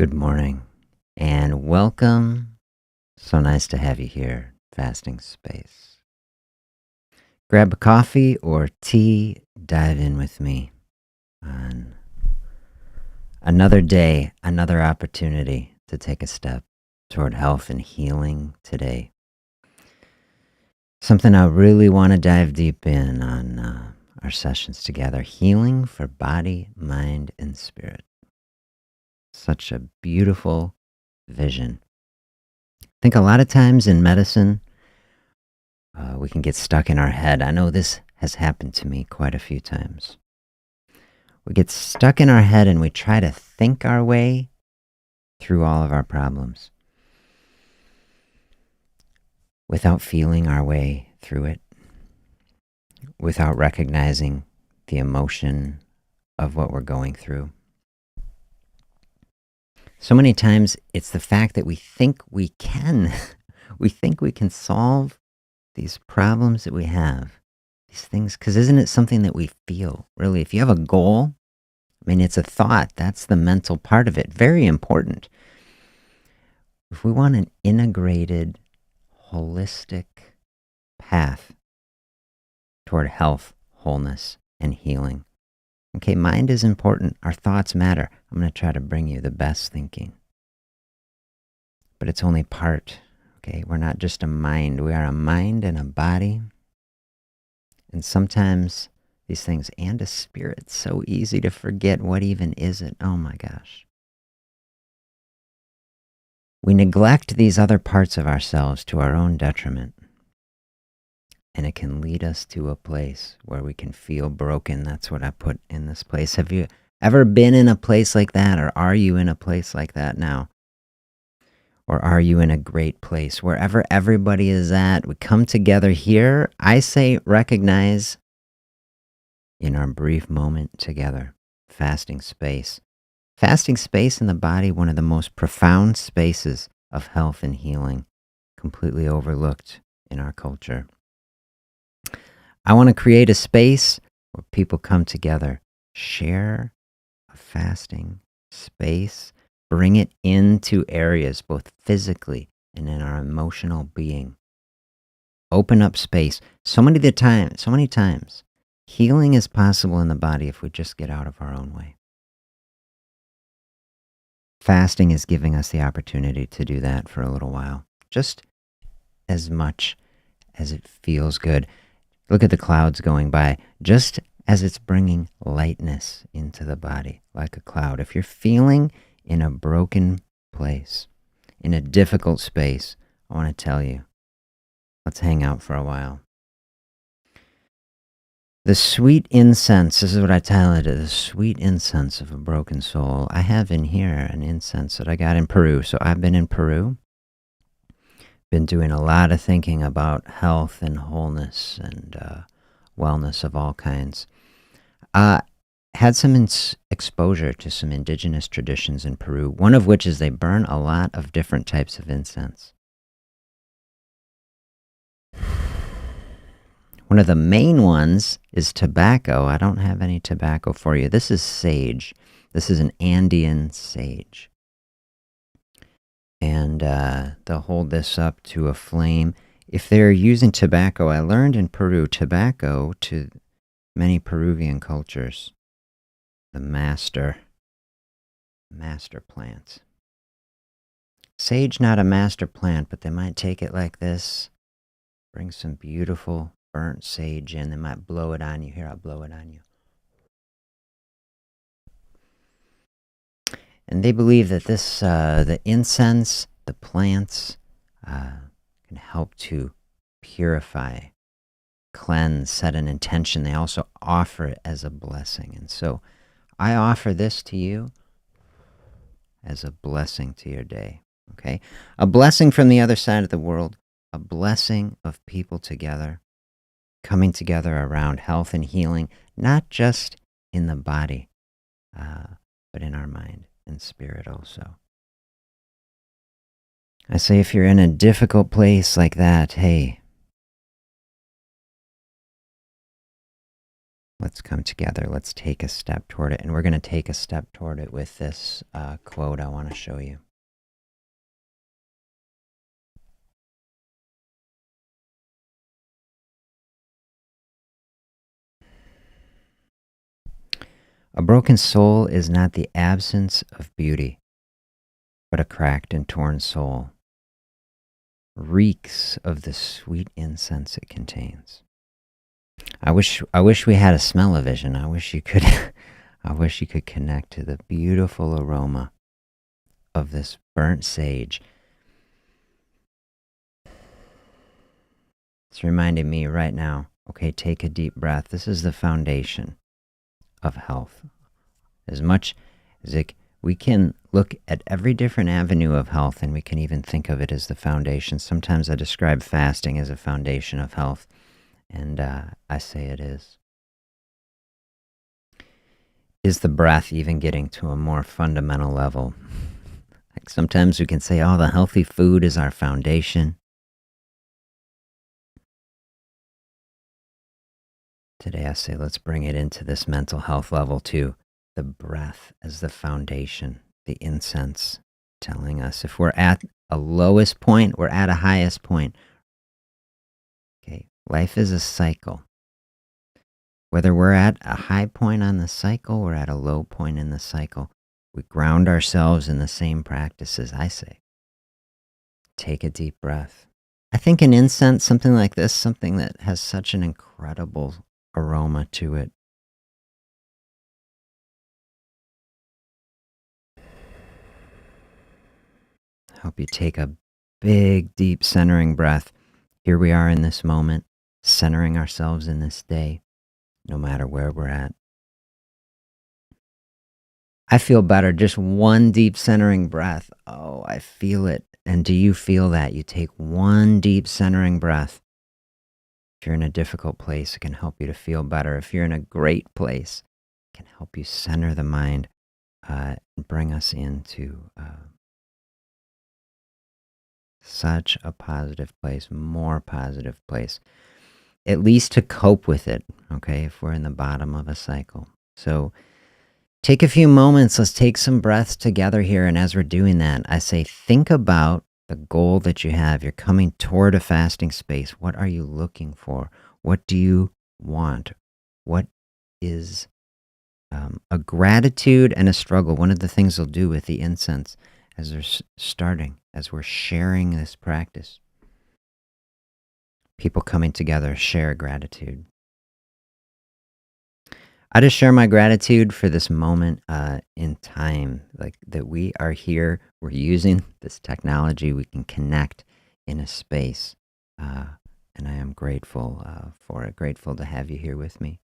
Good morning and welcome. So nice to have you here, Fasting Space. Grab a coffee or tea, dive in with me on another day, another opportunity to take a step toward health and healing today. Something I really want to dive deep in on our sessions together, healing for body, mind, and spirit. Such a beautiful vision. I think a lot of times in medicine, we can get stuck in our head. I know this has happened to me quite a few times. We get stuck in our head and we try to think our way through all of our problems without feeling our way through it, without recognizing the emotion of what we're going through. So many times it's the fact that we think we can. We think we can solve these problems that we have, these things, because isn't it something that we feel? Really, if you have a goal, I mean, it's a thought. That's the mental part of it. Very important. If we want an integrated, holistic path toward health, wholeness, and healing. Okay, mind is important. Our thoughts matter. I'm going to try to bring you the best thinking. But it's only part. Okay, we're not just a mind. We are a mind and a body. And sometimes these things, and a spirit. It's so easy to forget what even is it. Oh my gosh. We neglect these other parts of ourselves to our own detriment. And it can lead us to a place where we can feel broken. That's what I put in this place. Have you ever been in a place like that? Or are you in a place like that now? Or are you in a great place? Wherever everybody is at, we come together here. I say recognize in our brief moment together, fasting space. Fasting space in the body, one of the most profound spaces of health and healing, completely overlooked in our culture. I want to create a space where people come together, share a fasting space, bring it into areas both physically and in our emotional being. Open up space. So many times, healing is possible in the body if we just get out of our own way. Fasting is giving us the opportunity to do that for a little while, just as much as it feels good. Look at the clouds going by, just as it's bringing lightness into the body, like a cloud. If you're feeling in a broken place, in a difficult space, I want to tell you, let's hang out for a while. The sweet incense, this is what I tell it, the sweet incense of a broken soul. I have in here an incense that I got in Peru. So I've been in Peru, been doing a lot of thinking about health and wholeness and wellness of all kinds. Had some exposure to some indigenous traditions in Peru, one of which is they burn a lot of different types of incense. One of the main ones is tobacco. I don't have any tobacco for you. This is sage. This is an Andean sage. And they'll hold this up to a flame. If they're using tobacco, I learned in Peru, tobacco to many Peruvian cultures, the master plant. Sage, not a master plant, but they might take it like this, bring some beautiful burnt sage in. They might blow it on you. Here, I'll blow it on you. And they believe that this, the incense, the plants, can help to purify, cleanse, set an intention. They also offer it as a blessing. And so I offer this to you as a blessing to your day, okay? A blessing from the other side of the world, a blessing of people together, coming together around health and healing, not just in the body, but in our mind and spirit also. I say if you're in a difficult place like that, hey, Let's come together. Let's take a step toward it. And we're going to take a step toward it with this quote I want to show you. A broken soul is not the absence of beauty, but a cracked and torn soul reeks of the sweet incense it contains. I wish we had a smell-o-vision. I wish you could I wish you could connect to the beautiful aroma of this burnt sage. It's reminding me right now, okay, take a deep breath. This is the foundation of health. As much as we can look at every different avenue of health, and we can even think of it as the foundation. Sometimes I describe fasting as a foundation of health, and I say it is. Is the breath even getting to a more fundamental level? Like sometimes we can say, oh, the healthy food is our foundation. Today I say, let's bring it into this mental health level too. The breath as the foundation, the incense telling us if we're at a lowest point, we're at a highest point. Okay, life is a cycle. Whether we're at a high point on the cycle or at a low point in the cycle, we ground ourselves in the same practices, I say. Take a deep breath. I think an incense, something like this, something that has such an incredible aroma to it. Help you take a big, deep centering breath. Here we are in this moment, centering ourselves in this day, no matter where we're at. I feel better. Just one deep centering breath. Oh, I feel it. And do you feel that? You take one deep centering breath. If you're in a difficult place, it can help you to feel better. If you're in a great place, it can help you center the mind and bring us into such a positive place, more positive place, at least to cope with it, okay, if we're in the bottom of a cycle. So take a few moments. Let's take some breaths together here. And as we're doing that, I say, think about the goal that you have. You're coming toward a fasting space. What are you looking for? What do you want? What is a gratitude and a struggle? One of the things we'll do with the incense as we're starting, as we're sharing this practice, people coming together, share gratitude. I just share my gratitude for this moment in time, like that we are here, we're using this technology, we can connect in a space, and I am grateful for it, grateful to have you here with me.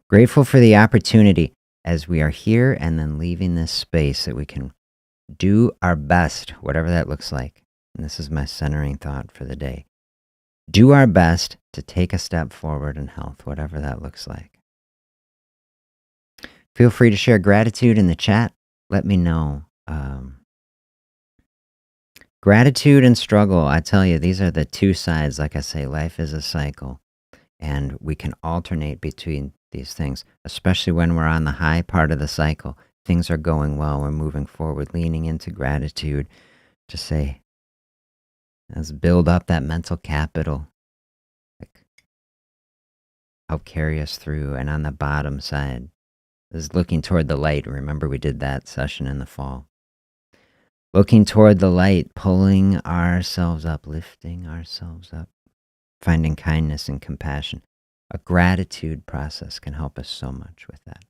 Grateful for the opportunity as we are here and then leaving this space that we can do our best, whatever that looks like. And this is my centering thought for the day. Do our best to take a step forward in health, whatever that looks like. Feel free to share gratitude in the chat. Let me know. Gratitude and struggle, I tell you, these are the two sides. Like I say, life is a cycle, and we can alternate between these things, especially when we're on the high part of the cycle. Things are going well. We're moving forward, leaning into gratitude to say, let's build up that mental capital, like, help carry us through. And on the bottom side is looking toward the light. Remember, we did that session in the fall. Looking toward the light, pulling ourselves up, lifting ourselves up, finding kindness and compassion. A gratitude process can help us so much with that.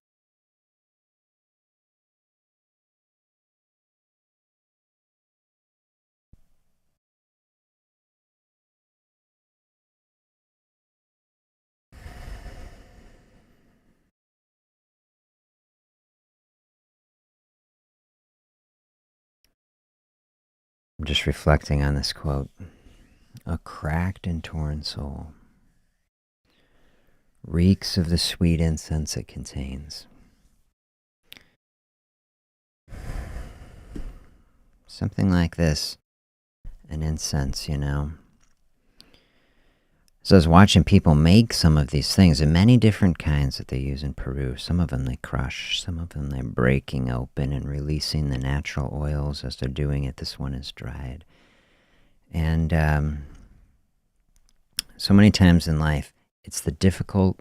I'm just reflecting on this quote. A cracked and torn soul reeks of the sweet incense it contains. Something like this, an incense, you know. So I was watching people make some of these things, and many different kinds that they use in Peru. Some of them they crush, some of them they're breaking open and releasing the natural oils as they're doing it. This one is dried. And so many times in life, it's the difficult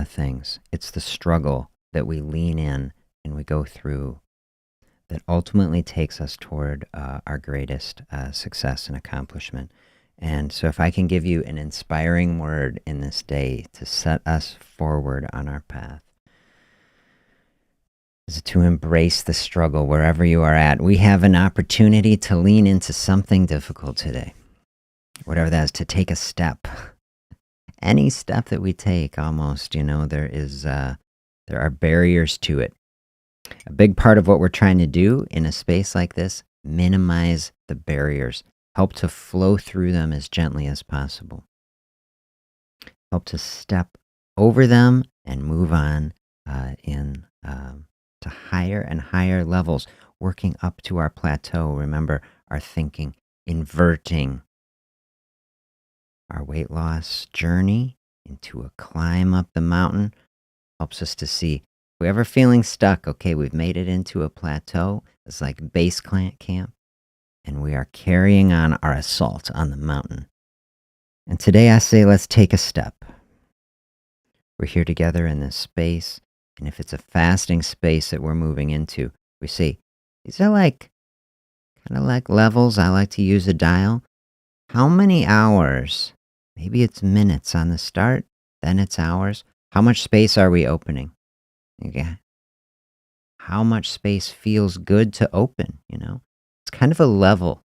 things, it's the struggle that we lean in and we go through that ultimately takes us toward our greatest success and accomplishment. And so if I can give you an inspiring word in this day to set us forward on our path, is to embrace the struggle wherever you are at. We have an opportunity to lean into something difficult today. Whatever that is, to take a step. Any step that we take, almost, there are barriers to it. A big part of what we're trying to do in a space like this, minimize the barriers. Help to flow through them as gently as possible. Help to step over them and move on to higher and higher levels, working up to our plateau. Remember, our thinking, inverting our weight loss journey into a climb up the mountain helps us to see. If we're ever feeling stuck, okay, we've made it into a plateau. It's like base camp. And we are carrying on our assault on the mountain. And today I say, let's take a step. We're here together in this space. And if it's a fasting space that we're moving into, we say, these are kind of like levels. I like to use a dial. How many hours? Maybe it's minutes on the start, then it's hours. How much space are we opening? Okay. How much space feels good to open, It's kind of a level.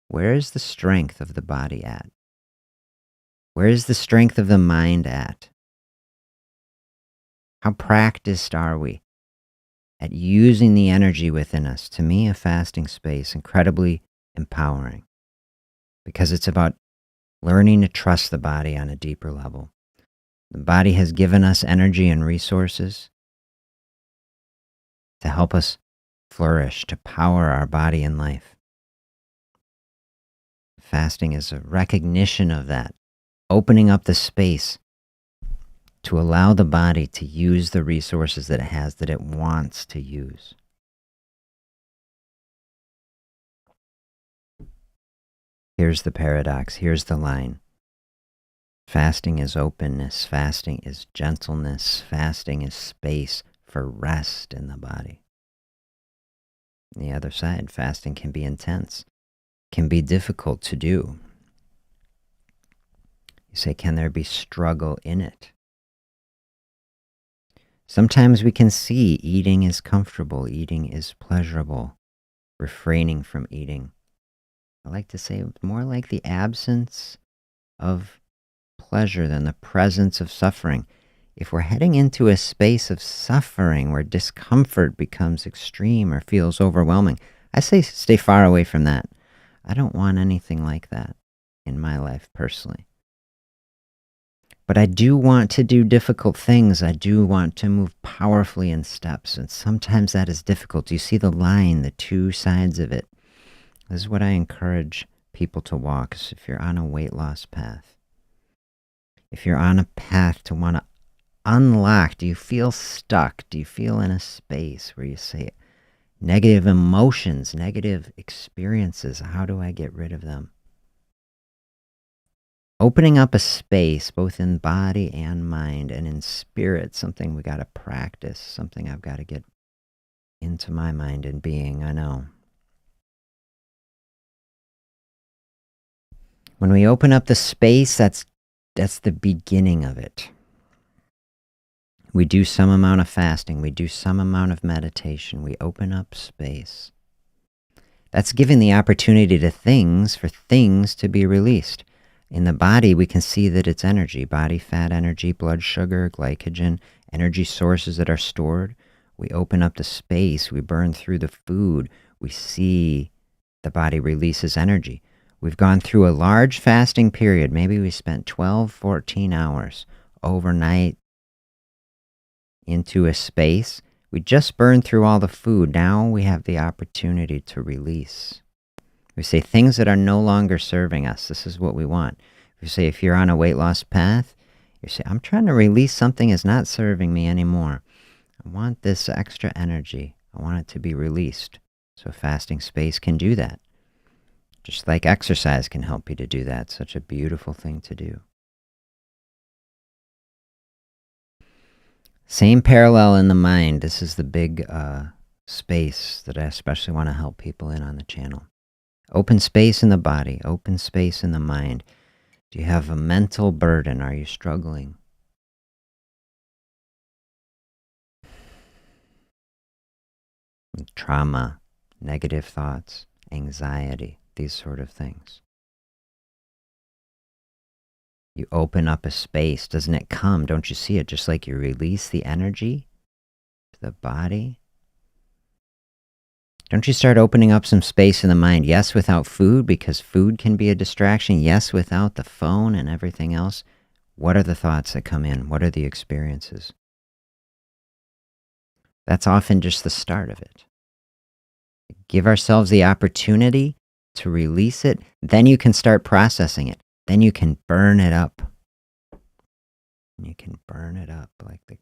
Where is the strength of the body at? Where is the strength of the mind at? How practiced are we at using the energy within us? To me, a fasting space, incredibly empowering, because it's about learning to trust the body on a deeper level. The body has given us energy and resources to help us flourish, to power our body and life. Fasting is a recognition of that, opening up the space to allow the body to use the resources that it has, that it wants to use. Here's the paradox. Here's the line. Fasting is openness. Fasting is gentleness. Fasting is space for rest in the body. On the other side, fasting can be intense, can be difficult to do. You say, can there be struggle in it? Sometimes we can see eating is comfortable, eating is pleasurable, refraining from eating. I like to say it's more like the absence of pleasure than the presence of suffering. If we're heading into a space of suffering where discomfort becomes extreme or feels overwhelming, I say stay far away from that. I don't want anything like that in my life personally. But I do want to do difficult things. I do want to move powerfully in steps. And sometimes that is difficult. You see the line, the two sides of it. This is what I encourage people to walk. So if you're on a weight loss path, if you're on a path to want to unlock, do you feel stuck? Do you feel in a space where you say, negative emotions, negative experiences, how do I get rid of them? Opening up a space, both in body and mind and in spirit, something we got to practice, something I've got to get into my mind and being, I know. When we open up the space, that's the beginning of it. We do some amount of fasting. We do some amount of meditation. We open up space. That's giving the opportunity to for things to be released. In the body, we can see that it's energy, body fat energy, blood sugar, glycogen, energy sources that are stored. We open up the space. We burn through the food. We see the body releases energy. We've gone through a large fasting period. Maybe we spent 12, 14 hours overnight into a space. We just burned through all the food. Now we have the opportunity to release. We say things that are no longer serving us. This is what we want. If you're on a weight loss path, you say, I'm trying to release something that's not serving me anymore. I want this extra energy. I want it to be released. So fasting space can do that. Just like exercise can help you to do that. Such a beautiful thing to do. Same parallel in the mind. This is the big space that I especially want to help people in on the channel. Open space in the body, open space in the mind. Do you have a mental burden? Are you struggling? Trauma, negative thoughts, anxiety, these sort of things. You open up a space. Doesn't it come? Don't you see it? Just like you release the energy to the body. Don't you start opening up some space in the mind? Yes, without food, because food can be a distraction. Yes, without the phone and everything else. What are the thoughts that come in? What are the experiences? That's often just the start of it. Give ourselves the opportunity to release it. Then you can start processing it. Then you can burn it up. You can burn it up like the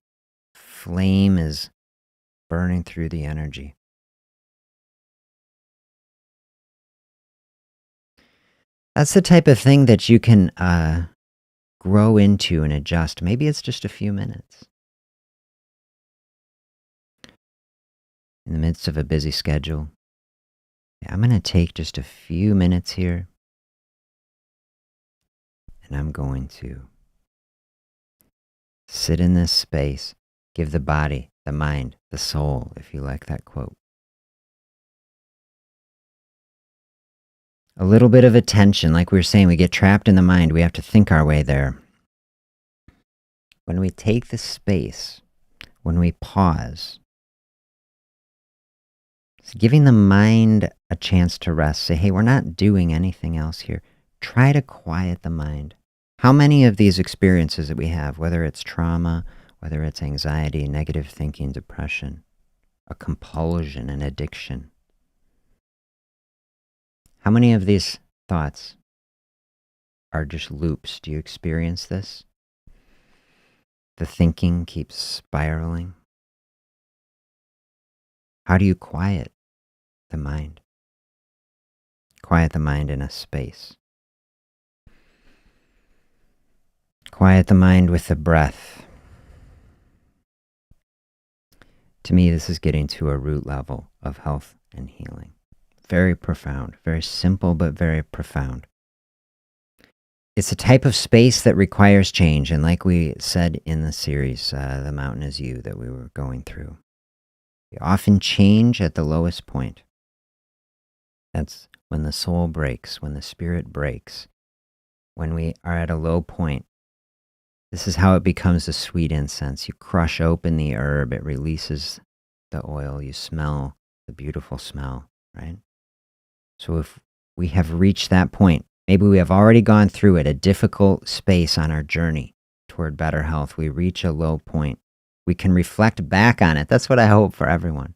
flame is burning through the energy. That's the type of thing that you can grow into and adjust. Maybe it's just a few minutes. In the midst of a busy schedule, I'm going to take just a few minutes here, and I'm going to sit in this space, give the body, the mind, the soul, if you like that quote, a little bit of attention. Like we were saying, we get trapped in the mind. We have to think our way there. When we take the space, when we pause, it's giving the mind a chance to rest. Say, hey, we're not doing anything else here. Try to quiet the mind. How many of these experiences that we have, whether it's trauma, whether it's anxiety, negative thinking, depression, a compulsion, an addiction, how many of these thoughts are just loops? Do you experience this? The thinking keeps spiraling. How do you quiet the mind? Quiet the mind in a space. Quiet the mind with the breath. To me, this is getting to a root level of health and healing. Very profound, very simple, but very profound. It's a type of space that requires change. And like we said in the series, The Mountain is You, that we were going through, we often change at the lowest point. That's when the soul breaks, when the spirit breaks, when we are at a low point. This is how it becomes a sweet incense. You crush open the herb, it releases the oil, you smell the beautiful smell, right? So if we have reached that point, maybe we have already gone through it, a difficult space on our journey toward better health. We reach a low point. We can reflect back on it. That's what I hope for everyone.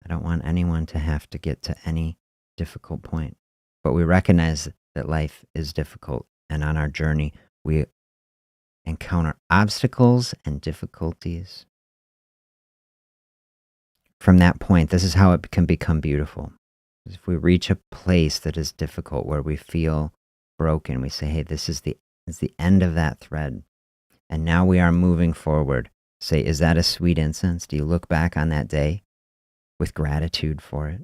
I don't want anyone to have to get to any difficult point. But we recognize that life is difficult. And on our journey, we encounter obstacles and difficulties. From that point, this is how it can become beautiful. If we reach a place that is difficult, where we feel broken, we say, hey, this is the end of that thread. And now we are moving forward. Say, is that a sweet incense? Do you look back on that day with gratitude for it?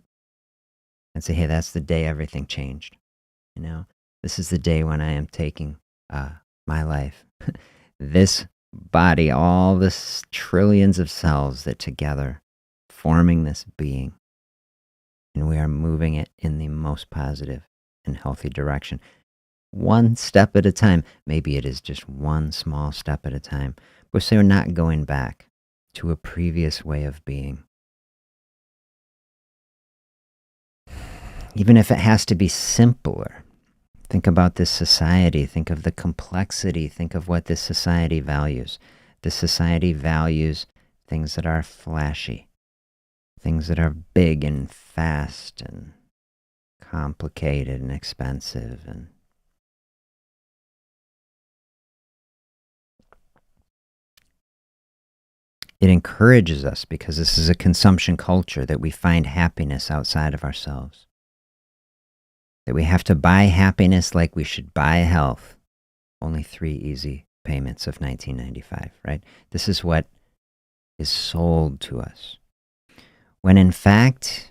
And say, hey, that's the day everything changed. You know, this is the day when I am taking my life. This body, all the trillions of cells that together forming this being. And we are moving it in the most positive and healthy direction. One step at a time. Maybe it is just one small step at a time. But so we're not going back to a previous way of being. Even if it has to be simpler. Think about this society. Think of the complexity. Think of what this society values. This society values things that are flashy. Things that are big and fast and complicated and expensive. And It encourages us, because this is a consumption culture, that we find happiness outside of ourselves. That we have to buy happiness like we should buy health. Only 3 easy payments of $19.95, right? This is what is sold to us. When in fact,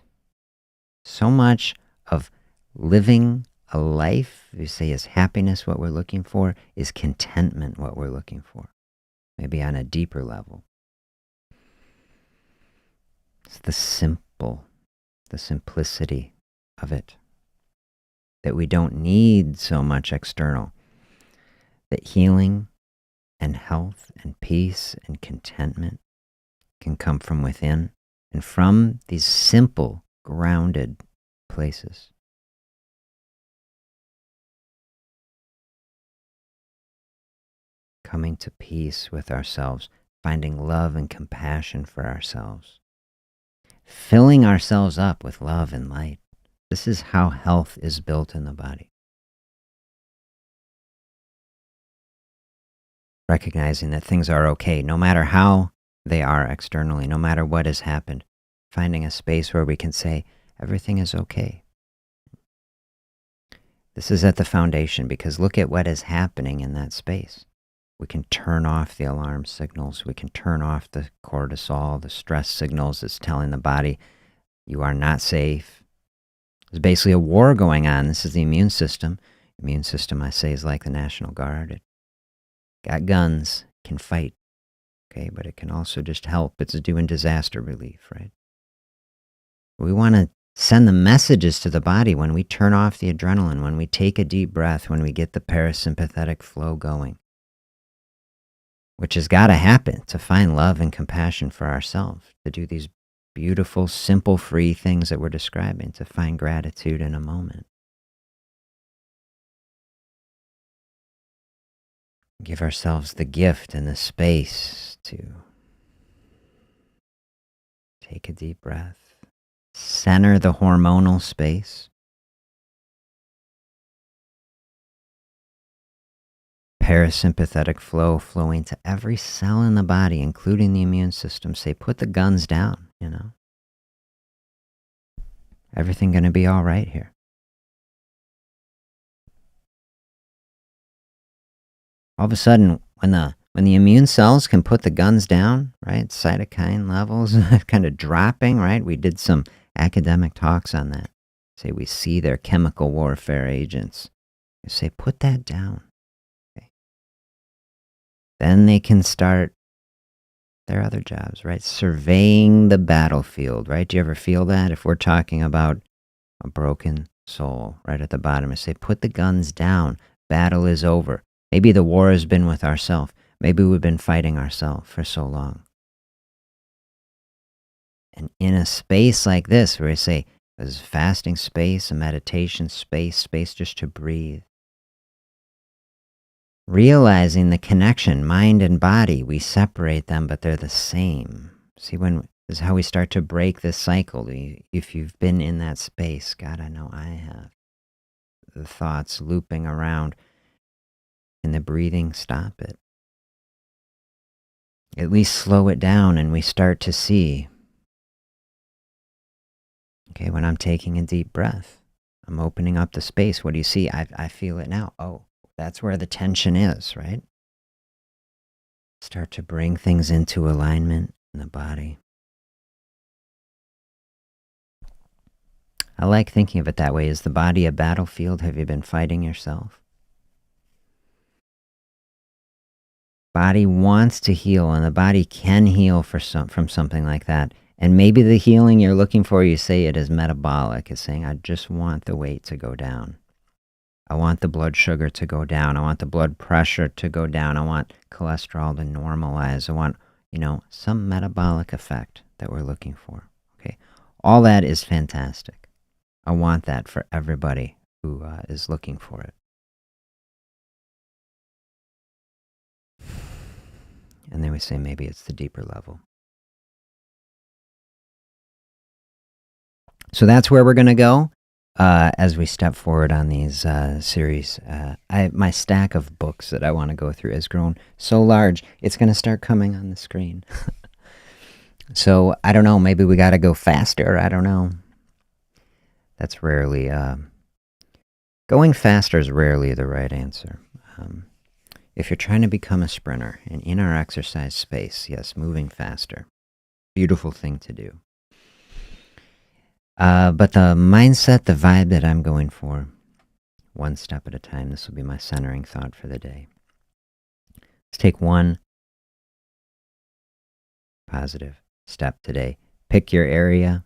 so much of living a life, we say, is happiness what we're looking for, is contentment what we're looking for. Maybe on a deeper level. It's the simplicity of it. That we don't need so much external. That healing and health and peace and contentment can come from within and from these simple, grounded places. Coming to peace with ourselves, finding love and compassion for ourselves. Filling ourselves up with love and light. This is how health is built in the body. Recognizing that things are okay, no matter how they are externally, no matter what has happened. Finding a space where we can say, everything is okay. This is at the foundation, because look at what is happening in that space. We can turn off the alarm signals. We can turn off the cortisol, the stress signals that's telling the body, you are not safe. There's basically a war going on. This is the immune system. Immune system, I say, is like the National Guard. It got guns, can fight, okay, but it can also just help. It's doing disaster relief, right? We want to send the messages to the body when we turn off the adrenaline, when we take a deep breath, when we get the parasympathetic flow going, which has got to happen to find love and compassion for ourselves, to do these beautiful, simple, free things that we're describing, to find gratitude in a moment. Give ourselves the gift and the space to take a deep breath. Center the hormonal space. Parasympathetic flow flowing to every cell in the body, including the immune system. Say, put the guns down, Everything going to be all right here. All of a sudden, when the immune cells can put the guns down, right? Cytokine levels kind of dropping, right? We did some academic talks on that. Say we see their chemical warfare agents. You say, put that down. Okay. Then they can start their other jobs, right? Surveying the battlefield, right? Do you ever feel that? If we're talking about a broken soul, right at the bottom, I say, put the guns down. Battle is over. Maybe the war has been with ourselves. Maybe we've been fighting ourselves for so long. And in a space like this, where I say, there's fasting space, a meditation space just to breathe. Realizing the connection, mind and body, we separate them, but they're the same. See, this is how we start to break this cycle. If you've been in that space, God, I know I have. The thoughts looping around. And the breathing, stop it. At least slow it down, and we start to see, okay, when I'm taking a deep breath, I'm opening up the space. What do you see? I feel it now. Oh, that's where the tension is, right? Start to bring things into alignment in the body. I like thinking of it that way. Is the body a battlefield? Have you been fighting yourself? Body wants to heal, and the body can heal from something like that. And maybe the healing you're looking for, you say it is metabolic. It's saying, I just want the weight to go down. I want the blood sugar to go down. I want the blood pressure to go down. I want cholesterol to normalize. I want, some metabolic effect that we're looking for. Okay, all that is fantastic. I want that for everybody who is looking for it. And then we say maybe it's the deeper level. So that's where we're going to go as we step forward on these series. My stack of books that I want to go through has grown so large, it's going to start coming on the screen. So I don't know, maybe we got to go faster. I don't know. That's rarely, going faster is rarely the right answer. If you're trying to become a sprinter and in our exercise space, yes, moving faster, beautiful thing to do. But the mindset, the vibe that I'm going for, one step at a time, this will be my centering thought for the day. Let's take one positive step today. Pick your area.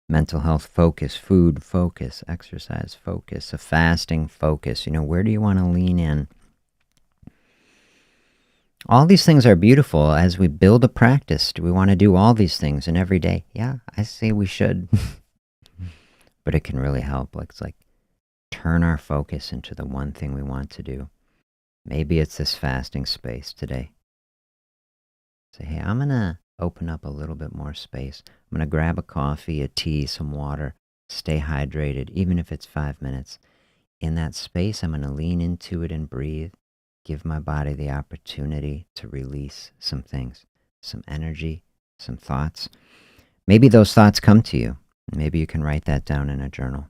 Mental health focus, food focus, exercise focus, a fasting focus. Where do you want to lean in? All these things are beautiful as we build a practice. Do we want to do all these things in every day? Yeah, I say we should. But it can really help. It's like turn our focus into the one thing we want to do. Maybe it's this fasting space today. Say, hey, I'm going to open up a little bit more space. I'm going to grab a coffee, a tea, some water, stay hydrated, even if it's 5 minutes. In that space, I'm going to lean into it and breathe. Give my body the opportunity to release some things, some energy, some thoughts. Maybe those thoughts come to you. Maybe you can write that down in a journal.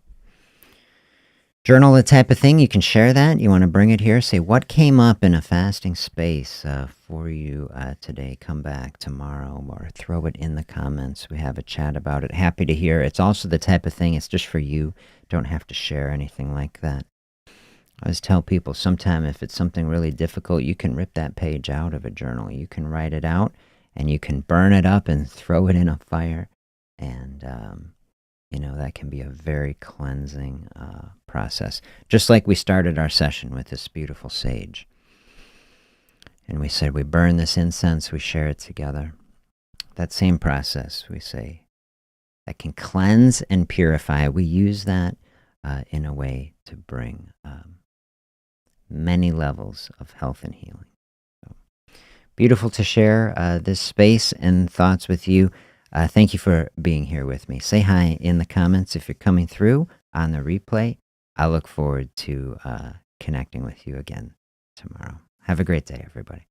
Journal the type of thing, you can share that. You want to bring it here. Say, what came up in a fasting space for you today? Come back tomorrow or throw it in the comments. We have a chat about it. Happy to hear. It's also the type of thing, it's just for you. Don't have to share anything like that. I always tell people, sometime if it's something really difficult, you can rip that page out of a journal. You can write it out and you can burn it up and throw it in a fire. And, that can be a very cleansing process. Just like we started our session with this beautiful sage. And we said we burn this incense, we share it together. That same process, we say, that can cleanse and purify. We use that in a way to bring many levels of health and healing. So, beautiful to share this space and thoughts with you. Thank you for being here with me. Say hi in the comments if you're coming through on the replay. I look forward to connecting with you again tomorrow. Have a great day, everybody.